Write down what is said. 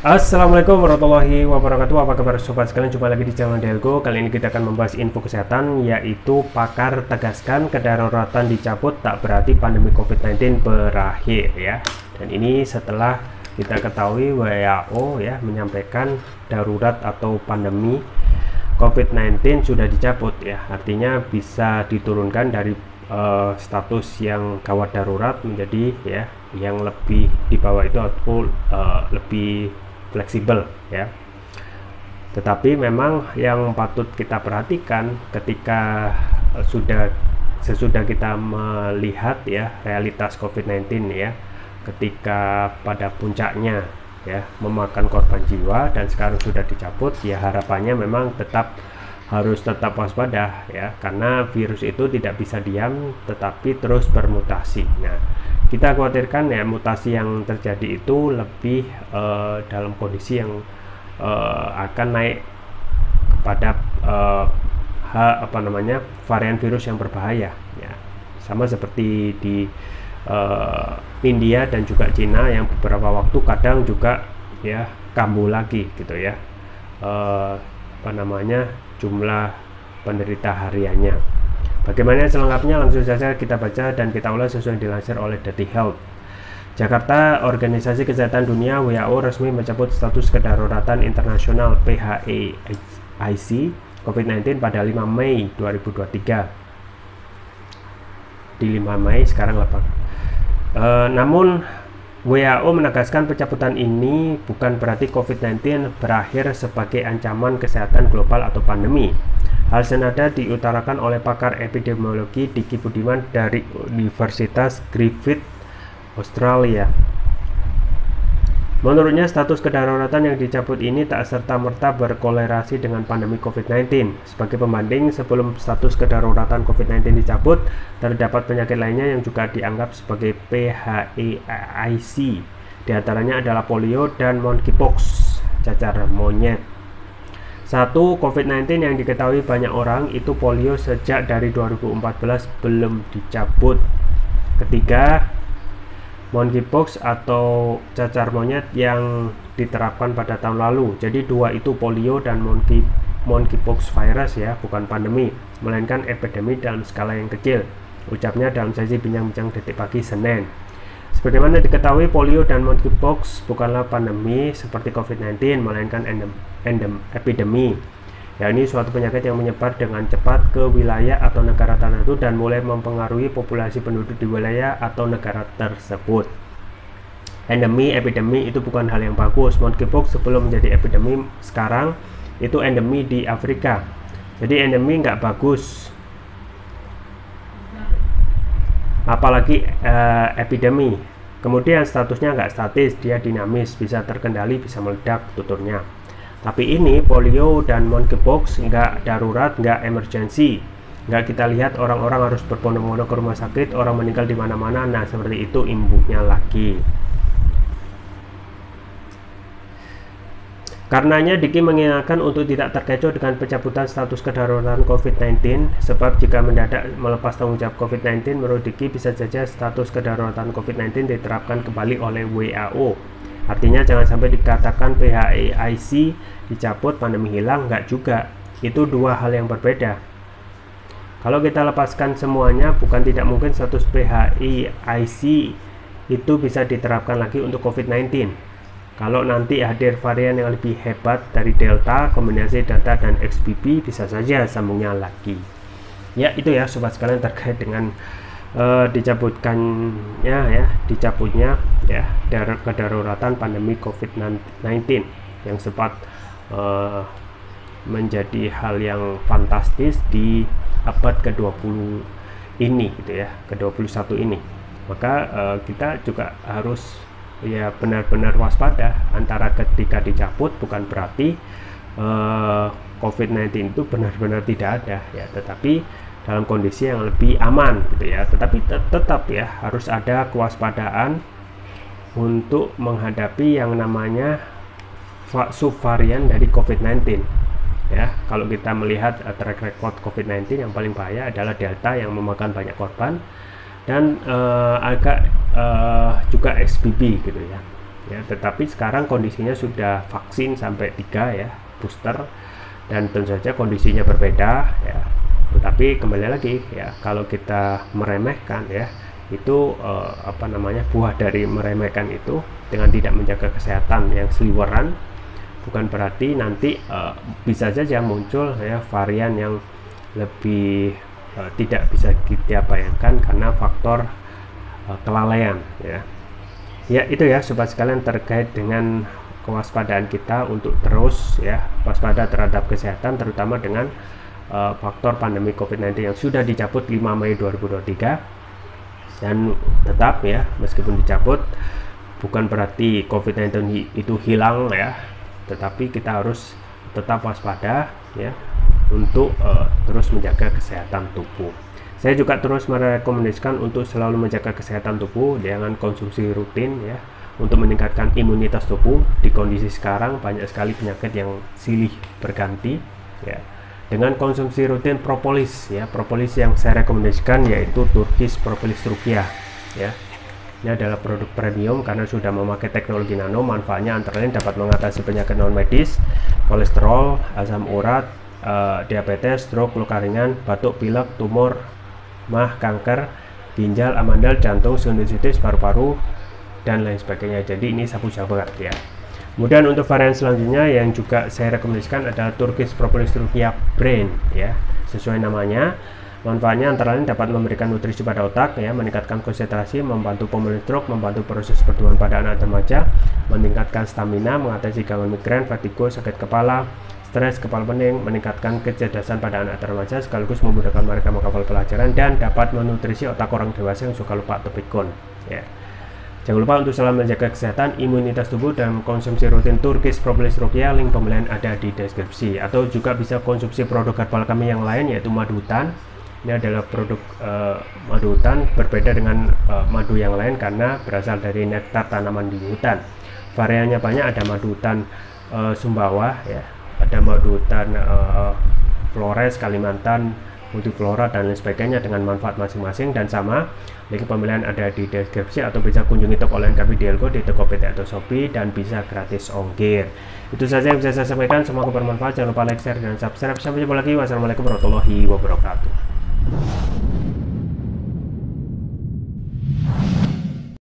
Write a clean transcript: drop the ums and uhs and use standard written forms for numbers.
Assalamualaikum warahmatullahi wabarakatuh. Apa kabar sobat sekalian? Jumpa lagi di channel Delgo. Kali ini kita akan membahas info kesehatan, yaitu pakar tegaskan kedaruratan dicabut tak berarti pandemi COVID-19 berakhir ya. Dan ini setelah kita ketahui WHO ya menyampaikan darurat atau pandemi COVID-19 sudah dicabut ya. Artinya bisa diturunkan dari status yang gawat darurat menjadi ya yang lebih di bawah itu atau lebih fleksibel ya. Tetapi memang yang patut kita perhatikan ketika sesudah kita melihat ya realitas COVID-19 ya, ketika pada puncaknya ya memakan korban jiwa dan sekarang sudah dicabut, ya harapannya memang harus tetap waspada ya, karena virus itu tidak bisa diam tetapi terus bermutasi. Nah, kita khawatirkan ya mutasi yang terjadi itu lebih dalam kondisi yang akan naik kepada varian virus yang berbahaya ya, sama seperti di India dan juga Cina yang beberapa waktu kadang juga ya kambuh lagi gitu ya jumlah penderita hariannya. Bagaimana selengkapnya? Langsung saja kita baca dan kita ulas sesuai dilansir oleh Detik Health. Jakarta, Organisasi Kesehatan Dunia WHO resmi mencabut status kedaruratan internasional PHAIC COVID-19 pada 5 Mei 2023. Di 5 Mei sekarang 8. Namun WHO menegaskan pencabutan ini bukan berarti COVID-19 berakhir sebagai ancaman kesehatan global atau pandemi. Hal senada diutarakan oleh pakar epidemiologi Diki Budiman dari Universitas Griffith, Australia. Menurutnya, status kedaruratan yang dicabut ini tak serta-merta berkolerasi dengan pandemi COVID-19. Sebagai pembanding, sebelum status kedaruratan COVID-19 dicabut, terdapat penyakit lainnya yang juga dianggap sebagai PHAIC. Di antaranya adalah polio dan monkeypox, cacar monyet. Satu, COVID-19 yang diketahui banyak orang itu polio sejak dari 2014 belum dicabut. Ketiga, monkeypox atau cacar monyet yang diterapkan pada tahun lalu. Jadi dua itu, polio dan monkeypox virus ya, bukan pandemi, melainkan epidemi dalam skala yang kecil. Ucapnya dalam sesi bincang-bincang Detik Pagi Senin. Sebagaimana diketahui, polio dan monkeypox bukanlah pandemi seperti COVID-19, melainkan epidemi. Ya, ini suatu penyakit yang menyebar dengan cepat ke wilayah atau negara tertentu dan mulai mempengaruhi populasi penduduk di wilayah atau negara tersebut. Epidemi itu bukan hal yang bagus. Monkeypox sebelum menjadi epidemi sekarang itu endemi di Afrika. Jadi endemi nggak bagus. Apalagi epidemi. Kemudian statusnya nggak statis, dia dinamis, bisa terkendali, bisa meledak, tuturnya. Tapi ini polio dan monkeypox nggak darurat, nggak emergency, nggak kita lihat orang-orang harus berbondong-bondong ke rumah sakit, orang meninggal di mana-mana. Nah, seperti itu imbuhnya lagi. Karenanya Diki mengingatkan untuk tidak terkecoh dengan pencabutan status kedaruratan COVID-19, sebab jika mendadak melepas tanggung jawab COVID-19, menurut Diki bisa saja status kedaruratan COVID-19 diterapkan kembali oleh WHO. Artinya jangan sampai dikatakan PHAIC dicabut, pandemi hilang, nggak juga. Itu dua hal yang berbeda. Kalau kita lepaskan semuanya, bukan tidak mungkin status PHAIC itu bisa diterapkan lagi untuk COVID-19. Kalau nanti hadir varian yang lebih hebat dari Delta, kombinasi Delta dan XBB, bisa saja sambungnya lagi. Ya, itu ya sobat sekalian terkait dengan dicabutnya ya kedaruratan pandemi COVID-19 yang sempat menjadi hal yang fantastis di abad ke-20 ini gitu ya, ke-21 ini. Maka kita juga harus ya benar-benar waspada, antara ketika dicabut bukan berarti COVID-19 itu benar-benar tidak ada ya, tetapi dalam kondisi yang lebih aman gitu ya. Tetapi tetap ya harus ada kewaspadaan untuk menghadapi yang namanya subvarian dari COVID-19 ya. Kalau kita melihat track record COVID-19, yang paling bahaya adalah Delta yang memakan banyak korban, dan agak juga XBB gitu ya. ya, tetapi sekarang kondisinya sudah vaksin sampai 3 ya, booster, dan tentu saja kondisinya berbeda ya. Tetapi kembali lagi ya, kalau kita meremehkan ya, itu buah dari meremehkan itu dengan tidak menjaga kesehatan yang seliweran, bukan berarti nanti bisa saja muncul ya varian yang lebih tidak bisa kita bayangkan karena faktor kelalaian ya. Ya itu ya sobat sekalian terkait dengan kewaspadaan kita untuk terus ya waspada terhadap kesehatan, terutama dengan faktor pandemi COVID-19 yang sudah dicabut 5 Mei 2023. Dan tetap ya, meskipun dicabut bukan berarti COVID-19 itu hilang ya, tetapi kita harus tetap waspada ya untuk terus menjaga kesehatan tubuh. Saya juga terus merekomendasikan untuk selalu menjaga kesehatan tubuh dengan konsumsi rutin ya, untuk meningkatkan imunitas tubuh. Di kondisi sekarang banyak sekali penyakit yang silih berganti ya. Dengan konsumsi rutin propolis ya, propolis yang saya rekomendasikan yaitu Turkish Propolis Ruqyah ya. Ini adalah produk premium karena sudah memakai teknologi nano. Manfaatnya antara lain dapat mengatasi penyakit non medis, kolesterol, asam urat, diabetes, stroke, luka ringan, batuk, pilek, tumor, mah, kanker, ginjal, amandel, jantung, sinusitis, paru-paru, dan lain sebagainya. Jadi ini sabu jabat ya. Kemudian untuk varian selanjutnya yang juga saya rekomendasikan adalah Turkish Propolis Ruqyah Brain ya. Sesuai namanya, manfaatnya antara lain dapat memberikan nutrisi pada otak ya, meningkatkan konsentrasi, membantu pemulihan stroke, membantu proses pertumbuhan pada anak remaja, meningkatkan stamina, mengatasi gangguan migrain, vertigo, sakit kepala, stres, kepala pening, meningkatkan kecerdasan pada anak remaja, sekaligus memudahkan mereka menghafal pelajaran, dan dapat menutrisi otak orang dewasa yang suka lupa atau pikun ya. Jangan lupa untuk selalu menjaga kesehatan, imunitas tubuh, dan konsumsi rutin Turkish Propolis Ruqyah. Link pembelian ada di deskripsi. Atau juga bisa konsumsi produk herbal kami yang lain yaitu madu hutan. Ini adalah produk madu hutan, berbeda dengan madu yang lain karena berasal dari nektar tanaman di hutan. Variannya banyak, ada madu hutan Sumbawa ya, ada madu hutan Flores, Kalimantan, multiflora, dan lain sebagainya dengan manfaat masing-masing. Dan sama, link pembelian ada di deskripsi, atau bisa kunjungi toko online kami di Delgo, di Tokopedia atau Shopee, dan bisa gratis ongkir. Itu saja yang bisa saya sampaikan, semoga bermanfaat. Jangan lupa like, share, dan subscribe. Sampai jumpa lagi. Wassalamualaikum warahmatullahi wabarakatuh.